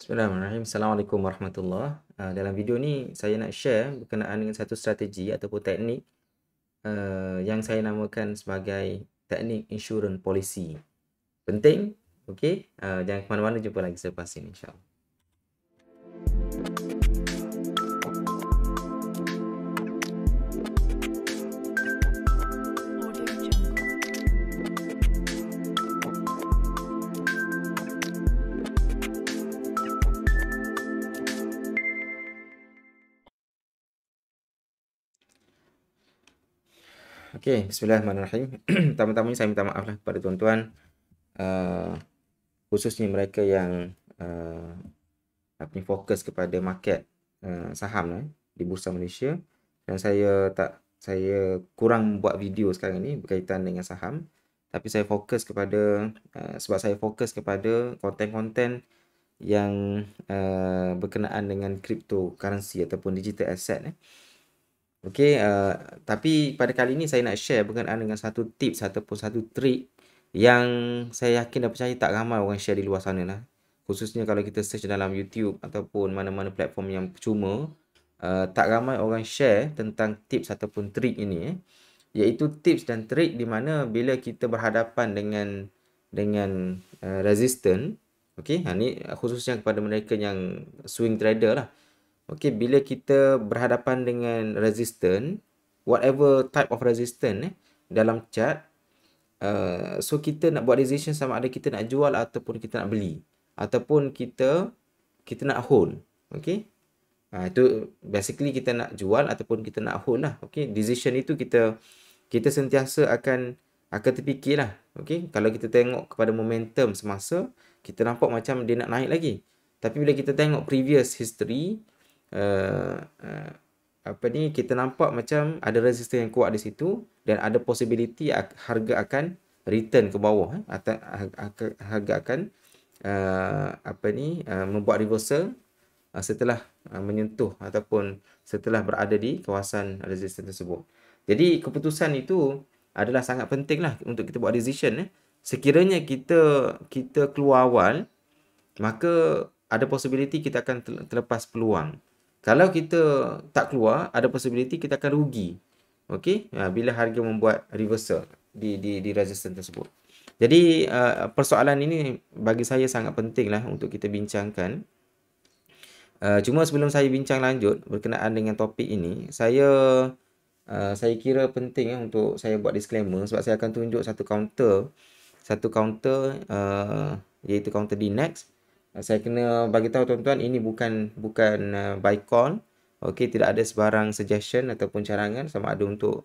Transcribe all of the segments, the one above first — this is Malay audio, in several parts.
Bismillahirrahmanirrahim. Assalamualaikum warahmatullahi. Dalam video ni saya nak share berkenaan dengan satu strategi ataupun teknik yang saya namakan sebagai teknik insurans polisi. Penting, okey? Jangan ke mana-mana, jumpa lagi selepas ini insya-Allah. Okey, bismillahirrahmanirrahim. Pertama-tama saya minta maaf lah kepada tuan-tuan, khususnya mereka yang fokus kepada market saham di Bursa Malaysia, dan saya kurang buat video sekarang ini berkaitan dengan saham, tapi saya fokus kepada sebab saya fokus kepada konten-konten yang berkenaan dengan cryptocurrency ataupun digital asset. Okey, tapi pada kali ini saya nak share berkenaan dengan satu tips ataupun satu trik yang saya yakin dan percaya tak ramai orang share di luar sana lah. Khususnya kalau kita search dalam YouTube ataupun mana-mana platform yang percuma, tak ramai orang share tentang tips ataupun trik ini, iaitu tips dan trik di mana bila kita berhadapan dengan resistance. Okey, ni khususnya kepada mereka yang swing trader lah. Okey, bila kita berhadapan dengan resistance, whatever type of resistance dalam chart, so kita nak buat decision sama ada kita nak jual ataupun kita nak beli, ataupun kita nak hold. Okey, itu basically kita nak jual ataupun kita nak hold lah. Okey, decision itu kita sentiasa akan terfikirlah. Okey, kalau kita tengok kepada momentum semasa, kita nampak macam dia nak naik lagi. Tapi bila kita tengok previous history, kita nampak macam ada resistance yang kuat di situ dan ada possibility harga akan return ke bawah, atau harga akan membuat reversal setelah menyentuh ataupun setelah berada di kawasan resistance tersebut. Jadi keputusan itu adalah sangat penting lah untuk kita buat decision. Sekiranya kita keluar awal, maka ada possibility kita akan terlepas peluang. Kalau kita tak keluar, ada possibility kita akan rugi. Okey, bila harga membuat reversal di resistance tersebut. Jadi persoalan ini bagi saya sangat penting lah untuk kita bincangkan. Cuma sebelum saya bincang lanjut berkenaan dengan topik ini, saya kira penting untuk saya buat disclaimer sebab saya akan tunjuk satu counter iaitu counter DNAX. Saya kena bagi tahu tuan-tuan, ini bukan buy call. Okey, tidak ada sebarang suggestion ataupun carangan sama ada untuk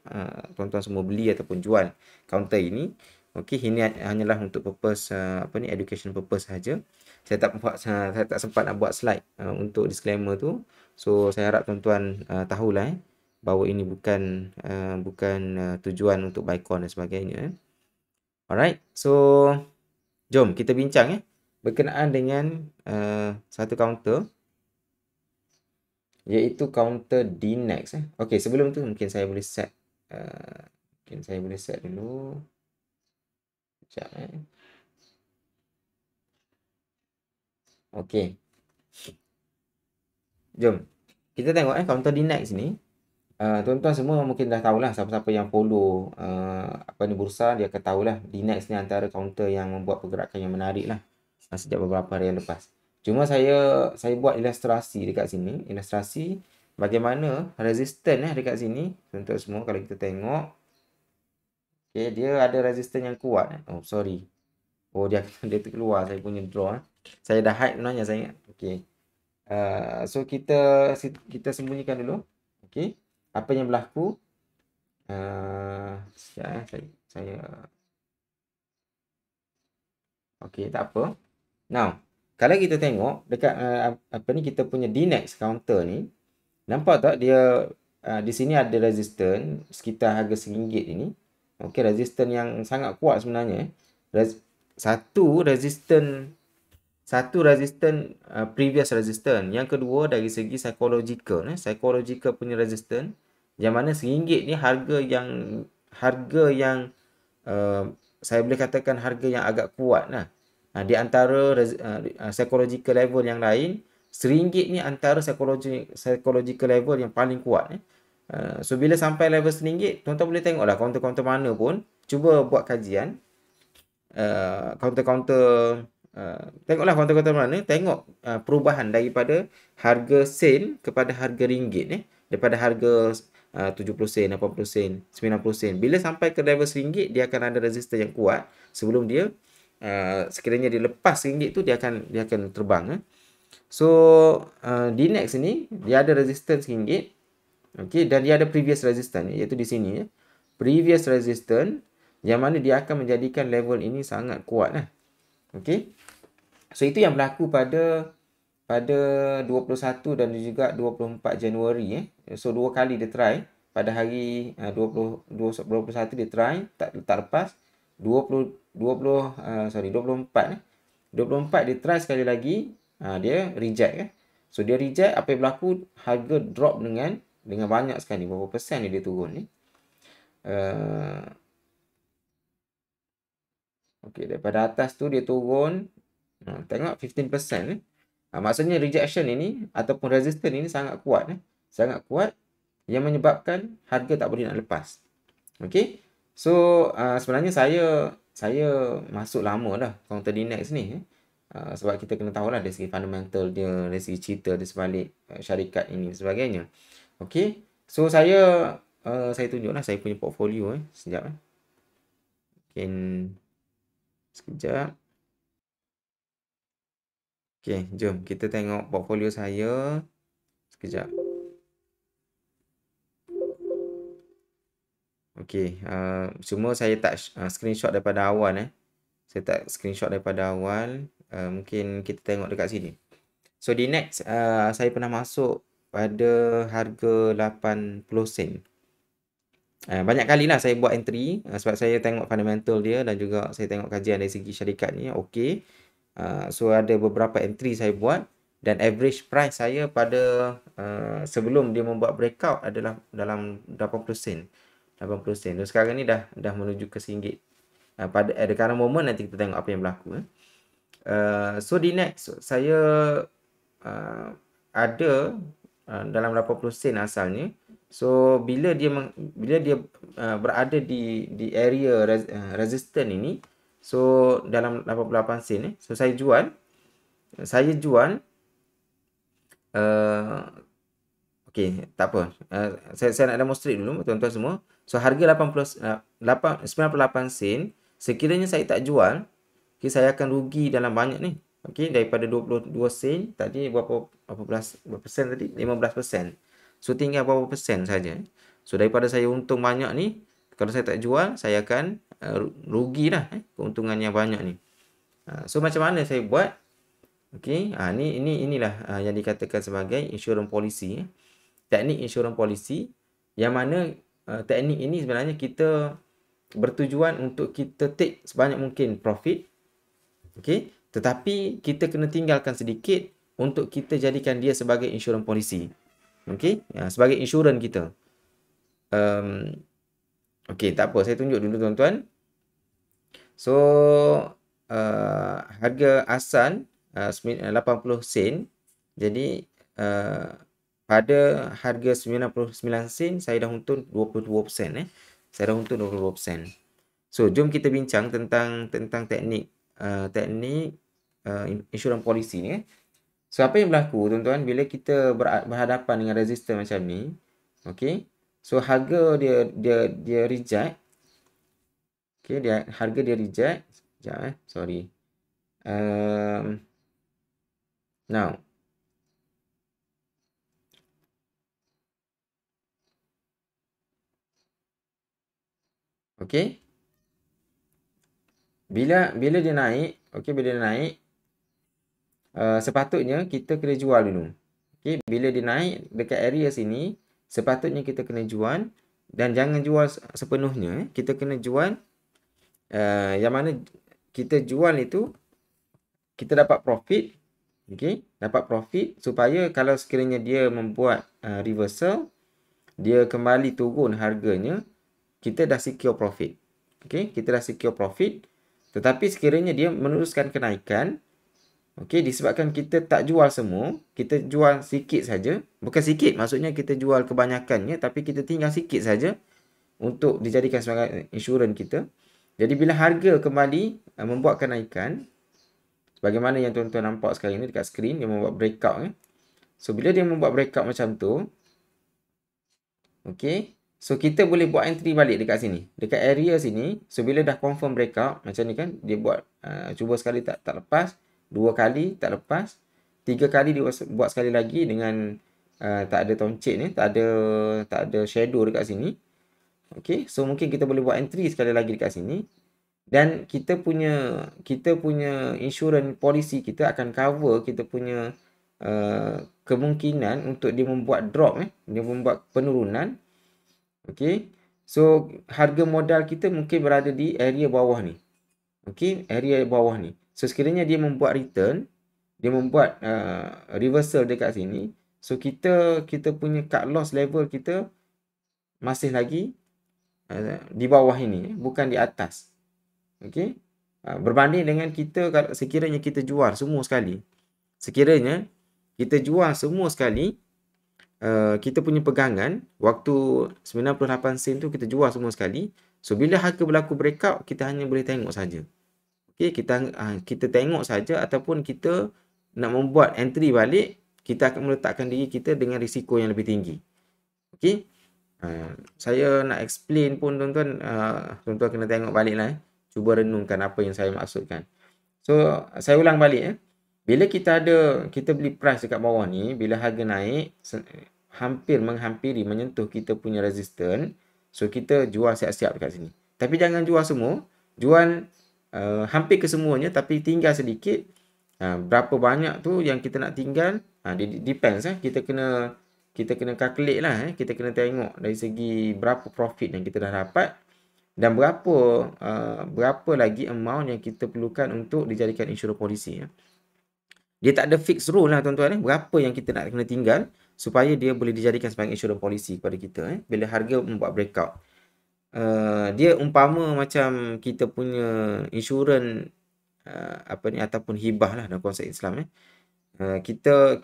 tuan-tuan semua beli ataupun jual counter ini. Okey, ini hanyalah untuk purpose education purpose saja. Saya tak sempat nak buat slide untuk disclaimer tu. So saya harap tuan-tuan tahulah bahawa ini bukan tujuan untuk buy call dan sebagainya. Alright. So jom kita bincang berkenaan dengan satu counter, iaitu counter DNAX. Okey, sebelum tu mungkin saya boleh set dulu. Sekejap. Okey, jom kita tengok counter DNAX ni. Tuan-tuan semua mungkin dah tahulah, siapa-siapa yang follow bursa, dia akan tahulah DNAX ni antara counter yang membuat pergerakan yang menarik lah sejak beberapa hari yang lepas. Cuma saya buat ilustrasi dekat sini, ilustrasi bagaimana resistance dekat sini. Tuan-tuan semua kalau kita tengok, okey, dia ada resistance yang kuat. Oh sorry, dia terkeluar saya punya draw. Saya dah hide sebenarnya saya ingat. Okey, so kita sembunyikan dulu. Okey, apa yang berlaku? Saya okey, tak apa. Now, kalau kita tengok dekat kita punya DNAX counter ni, nampak tak dia di sini ada resistance sekitar harga RM1 ini. Okey, resistance yang sangat kuat sebenarnya. Satu resistance previous resistance. Yang kedua dari segi psychological punya resistance, yang mana RM1 ni harga yang saya boleh katakan harga yang agak kuat lah. Di antara psychological level yang lain, RM1 ni antara psychological level yang paling kuat. So bila sampai level RM1, tuan-tuan boleh tengoklah kaunter-kaunter mana pun, cuba buat kajian. Kaunter-kaunter tengoklah kaunter-kaunter mana, tengok perubahan daripada harga sen kepada harga ringgit daripada harga 70 sen, 80 sen, 90 sen. Bila sampai ke level RM1, dia akan ada resistance yang kuat sebelum dia sekiranya dia lepas RM1 tu dia akan terbang. So di next ni dia ada resistance RM1. Okey, dan dia ada previous resistance iaitu di sini previous resistance yang mana dia akan menjadikan level ini sangat kuat lah. Okey. So itu yang berlaku pada 21 dan juga 24 Januari So dua kali dia try. Pada hari 21 dia try, tak lepas. 24 dia try sekali lagi, dia reject So dia reject, apa yang berlaku, harga drop dengan banyak sekali, berapa persen dia turun ni. Okey, daripada atas tu dia turun, tengok 15%. Maksudnya rejection ini ataupun resistance ini sangat kuat. Sangat kuat yang menyebabkan harga tak boleh nak lepas. Okey. So sebenarnya saya masuk lama dah counter DNAX ni. Sebab kita kena tahu lah dari segi fundamental dia, dari segi cerita di sebalik syarikat ini dan sebagainya. Okey. So saya tunjuklah saya punya portfolio sekejap. Mungkin sekejap. Okey, jom kita tengok portfolio saya. Sekejap. Okey, cuma saya tak screenshot daripada awal Saya tak screenshot daripada awal. Mungkin kita tengok dekat sini. So di next saya pernah masuk pada harga 80 sen. Banyak kali lah saya buat entry sebab saya tengok fundamental dia dan juga saya tengok kajian dari segi syarikat ni okey. So ada beberapa entry saya buat dan average price saya pada sebelum dia membuat breakout adalah dalam 80 sen. 80 sen. So sekarang ni dah menuju ke RM1. Pada at the current moment nanti kita tengok apa yang berlaku. So di next saya ada dalam 80 sen asalnya. So bila dia berada di area resistance ini, so dalam 88 sen so saya jual okey, tak apa. Saya nak demonstrate dulu tuan-tuan semua. So harga 98 sen, sekiranya saya tak jual, saya akan rugi dalam banyak ni. Okey, daripada 22 sen tadi berapa persen tadi? 15%. So tinggal berapa persen saja. So daripada saya untung banyak ni, kalau saya tak jual, saya akan rugilah keuntungan yang banyak ni. So macam mana saya buat? Okey, inilah yang dikatakan sebagai insurance policy. Teknik insurance policy yang mana teknik ini sebenarnya kita bertujuan untuk kita take sebanyak mungkin profit. Okey, tetapi kita kena tinggalkan sedikit untuk kita jadikan dia sebagai insurance policy. Okey, sebagai insurans kita. Okey, tak apa, saya tunjuk dulu tuan-tuan. So harga asal 80 sen. Jadi pada harga 99 sen saya dah untung 22%. Saya dah untung 22%. So jom kita bincang tentang teknik insurance policy ni. So apa yang berlaku tuan-tuan bila kita berhadapan dengan resistance macam ni, okey. So harga dia reject. Okey, harga dia reject. Sekejap sorry. Now okey. Bila dia naik, sepatutnya kita kena jual dulu. Okey, bila dia naik dekat area sini, sepatutnya kita kena jual dan jangan jual sepenuhnya. Kita kena jual yang mana kita jual itu kita dapat profit. Okey, dapat profit supaya kalau sekiranya dia membuat reversal, dia kembali turun harganya, kita dah secure profit. Okey, kita dah secure profit. Tetapi sekiranya dia meneruskan kenaikan, okey, disebabkan kita tak jual semua, kita jual sikit saja. Bukan sikit, maksudnya kita jual kebanyakannya tapi kita tinggal sikit saja untuk dijadikan sebagai insurans kita. Jadi bila harga kembali membuat kenaikan, sebagaimana yang tuan-tuan nampak sekarang ni dekat skrin, dia membuat breakout. So bila dia membuat breakout macam tu, okey, so kita boleh buat entry balik dekat sini, dekat area sini. So bila dah confirm breakout macam ni kan, dia buat cuba sekali tak lepas, 2 kali tak lepas, 3 kali dia buat sekali lagi dengan tak ada toncet ni, tak ada shadow dekat sini. Okey, so mungkin kita boleh buat entry sekali lagi dekat sini, dan kita punya insurans polisi kita akan cover kita punya kemungkinan untuk dia membuat drop, dia membuat penurunan. Okey, so harga modal kita mungkin berada di area bawah ni. Okey, area bawah ni. So sekiranya dia membuat return, dia membuat reversal dekat sini, so kita punya cut loss level kita masih lagi di bawah ini, bukan di atas. Okey, berbanding dengan kita kalau sekiranya kita jual semua sekali. Sekiranya kita jual semua sekali, kita punya pegangan waktu 98 sen tu kita jual semua sekali. So bila harga berlaku breakout, kita hanya boleh tengok saja. Okey, kita tengok saja, ataupun kita nak membuat entry balik, kita akan meletakkan diri kita dengan risiko yang lebih tinggi. Okey, saya nak explain pun tuan-tuan, tuan-tuan kena tengok baliklah. Cuba renungkan apa yang saya maksudkan. So saya ulang balik. Bila kita beli price dekat bawah ni, bila harga naik hampir menghampiri menyentuh kita punya resistance, so kita jual siap-siap dekat sini. Tapi jangan jual semua, jual hampir kesemuanya tapi tinggal sedikit. Berapa banyak tu yang kita nak tinggal, depends. Kita kena calculate lah. Kita kena tengok dari segi berapa profit yang kita dah dapat, dan berapa lagi amount yang kita perlukan untuk dijadikan insurans polisi. Dia tak ada fixed rule lah tuan-tuan. Berapa yang kita nak kena tinggal supaya dia boleh dijadikan sebagai insurans polisi kepada kita bila harga membuat breakout. Dia umpama macam kita punya insurans ataupun hibah lah dalam konsep Islam. Kita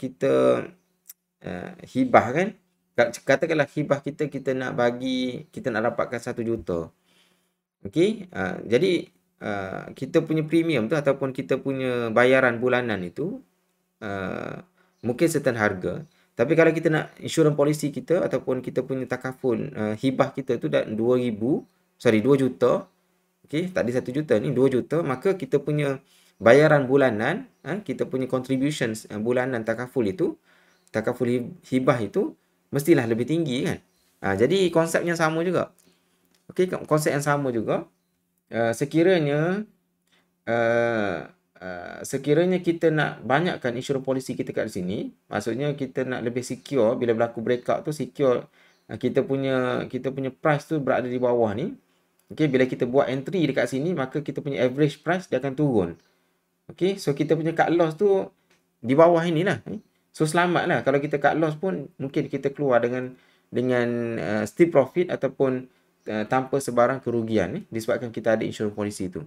hibah kan, katakanlah hibah kita nak dapatkan 1 juta. Okey, jadi kita punya premium tu ataupun kita punya bayaran bulanan itu mungkin certain harga. Tapi kalau kita nak insurans polisi kita ataupun kita punya takaful hibah kita tu dah 2 juta. Okey, tak ada 1 juta ni, 2 juta, maka kita punya bayaran bulanan, kita punya contributions bulanan takaful hibah itu mestilah lebih tinggi kan. Jadi konsepnya sama juga. Okey, konsep yang sama juga. Sekiranya kita nak banyakkan insurans polisi kita kat sini, maksudnya kita nak lebih secure bila berlaku breakout tu, secure kita punya price tu berada di bawah ni. Okey, bila kita buat entry dekat sini, maka kita punya average price dia akan turun. Okey, so kita punya cut loss tu di bawah inilah. So selamatlah. Kalau kita cut loss pun mungkin kita keluar dengan still profit ataupun tanpa sebarang kerugian disebabkan kita ada insurans polisi tu.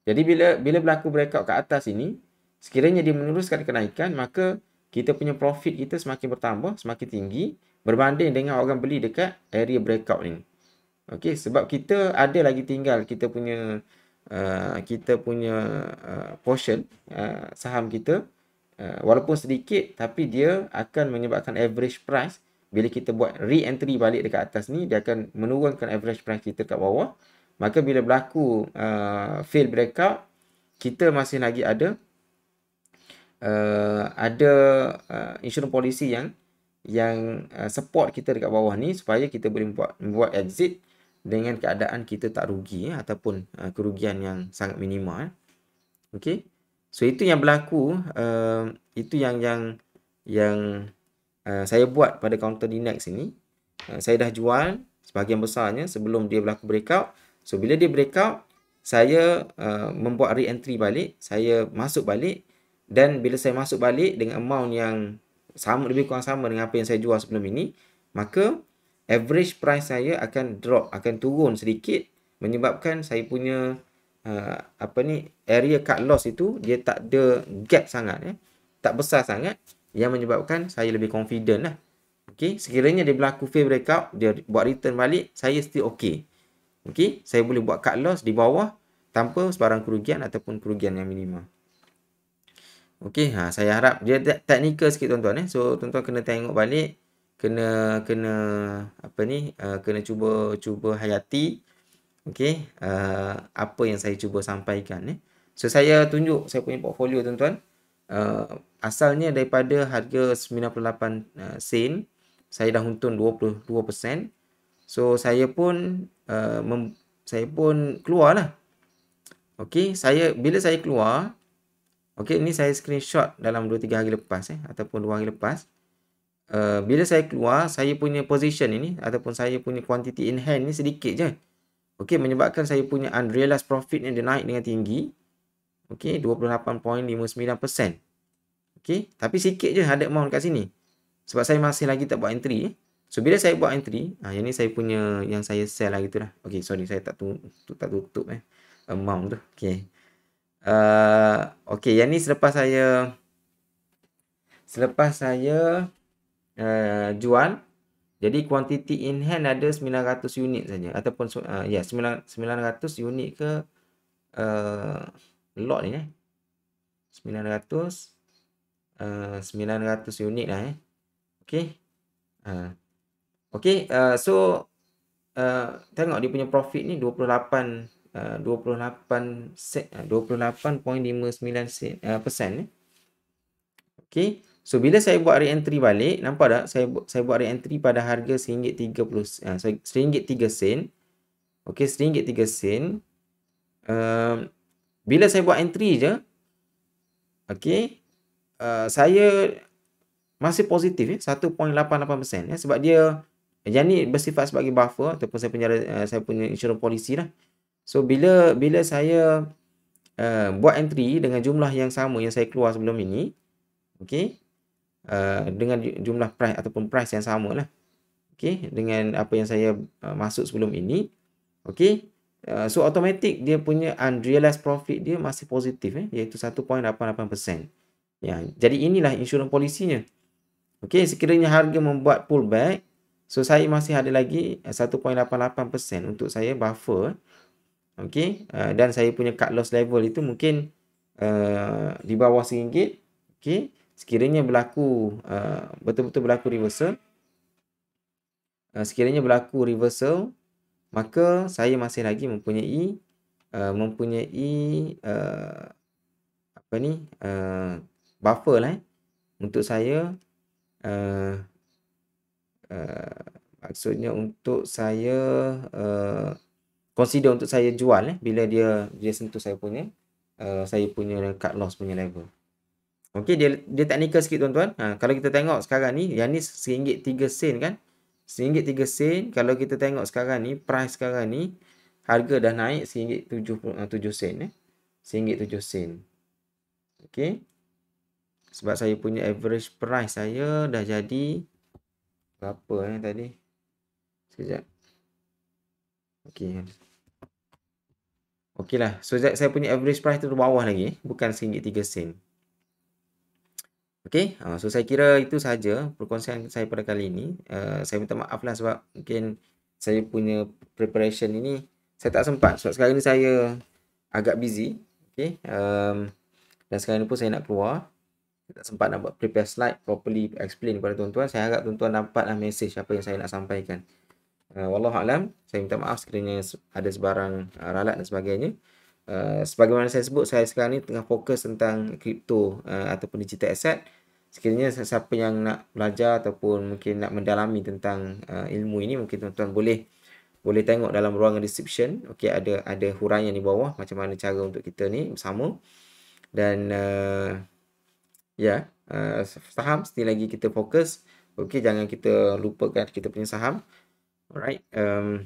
Jadi bila berlaku breakout kat atas ini, sekiranya dia meneruskan kenaikan, maka kita punya profit kita semakin bertambah, semakin tinggi berbanding dengan orang beli dekat area breakout ini. Okey, sebab kita ada lagi tinggal kita punya portion saham kita, walaupun sedikit, tapi dia akan menyebabkan average price. Bila kita buat re-entry balik dekat atas ni, dia akan menurunkan average price kita kat bawah. Maka bila berlaku fail breakout, kita masih lagi ada insurans polisi yang support kita dekat bawah ni supaya kita boleh membuat exit dengan keadaan kita tak rugi ataupun kerugian yang sangat minimal. Okey. So itu yang berlaku, itu yang saya buat pada counter DNAX ini. Saya dah jual sebahagian besarnya sebelum dia berlaku breakout. So bila dia breakout, saya membuat re-entry balik, saya masuk balik, dan bila saya masuk balik dengan amount yang lebih kurang sama dengan apa yang saya jual sebelum ini, maka average price saya akan turun sedikit, menyebabkan saya punya apa ni, area cut loss itu dia tak ada gap sangat, tak besar sangat, yang menyebabkan saya lebih confident lah. Okey, sekiranya dia berlaku fail breakout, dia buat return balik, saya still okey. Okey, saya boleh buat cut loss di bawah tanpa sebarang kerugian ataupun kerugian yang minima. Okey, saya harap dia teknikal sikit tuan-tuan, So tuan-tuan kena tengok balik, kena apa ni, kena cuba hayati, okey, apa yang saya cuba sampaikan, So saya tunjuk saya punya portfolio tuan-tuan. Asalnya daripada harga 98 sen, saya dah untung 22%. So saya pun keluarlah. Okey, bila saya keluar, okey, ini saya screenshot dalam 2-3 hari lepas ataupun 2 hari lepas. Bila saya keluar, saya punya position ini ataupun saya punya quantity in hand ni sedikit je. Okey, menyebabkan saya punya unrealized profit ni dia naik dengan tinggi. Okey, 28.59%. Okey, tapi sikit je ada amount kat sini. Sebab saya masih lagi tak buat entry. So bila saya buat entry, yang ni saya punya yang saya sell lagi tu lah. Okey, sorry saya tak tutup amount tu. Okey. Okey, yang ni selepas saya jual, jadi quantity in hand ada 900 unit saja ataupun 900 unit ke lot ni 900 unit lah okey. Okey, so tengok dia punya profit ni 28.59%. Okey. So bila saya buat re-entry balik, nampak tak? Saya buat re-entry pada harga RM1.30, RM1.03. Okey, RM1.03. Bila saya buat entry je, okey, saya masih positif 1.88%, sebab dia yang ni bersifat sebagai buffer ataupun saya punya insurance policy lah. So bila saya buat entry dengan jumlah yang sama yang saya keluar sebelum ini, okey, dengan jumlah price ataupun price yang sama lah, okey, dengan apa yang saya masuk sebelum ini, okey, so automatic dia punya unrealized profit dia masih positif, iaitu 1.88%. Ya, jadi inilah insurance polisinya. Okey, sekiranya harga membuat pullback, so saya masih ada lagi 1.88% untuk saya buffer. Okey, dan saya punya cut loss level itu mungkin di bawah RM1. Okey, sekiranya berlaku betul-betul berlaku reversal, maka saya masih lagi mempunyai apa ni, buffer lah untuk saya maksudnya untuk saya consider untuk saya jual bila dia sentuh saya punya cut loss punya level. Okey, dia teknikal sikit tuan-tuan. Kalau kita tengok sekarang ni, yang ni RM1.03 kan? RM1.03. Kalau kita tengok sekarang ni, price sekarang ni, harga dah naik RM1.07. RM1.07. Okey. Sebab saya punya average price saya dah jadi berapa tadi? Sekejap. Okey. Okeylah. So saya punya average price tu bawah lagi, bukan RM1.03. Okey, so saya kira itu sahaja perkongsian saya pada kali ini. Saya minta maaf lah sebab mungkin saya punya preparation ini saya tak sempat sebab sekarang ni saya agak busy. Okey, dan sekarang ni pun saya nak keluar. Saya tak sempat nak buat prepare slide properly explain kepada tuan-tuan. Saya harap tuan-tuan dapatlah message apa yang saya nak sampaikan. Wallahualam, saya minta maaf sekiranya ada sebarang ralat dan sebagainya. Sebagaimana saya sebut, saya sekarang ni tengah fokus tentang kripto ataupun digital asset. Sekiranya siapa yang nak belajar ataupun mungkin nak mendalami tentang ilmu ini, mungkin tuan-tuan boleh tengok dalam ruangan description. Okey, ada huraian di bawah macam mana cara untuk kita ni bersama. Dan saham still lagi kita fokus. Okey, jangan kita lupakan kita punya saham. Alright,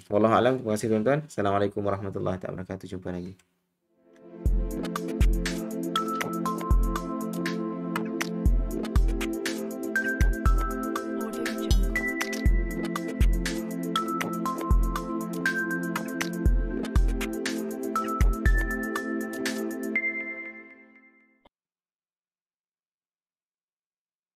wallahualam. Terima kasih tuan-tuan. Assalamualaikum warahmatullahi wabarakatuh. Jumpa lagi.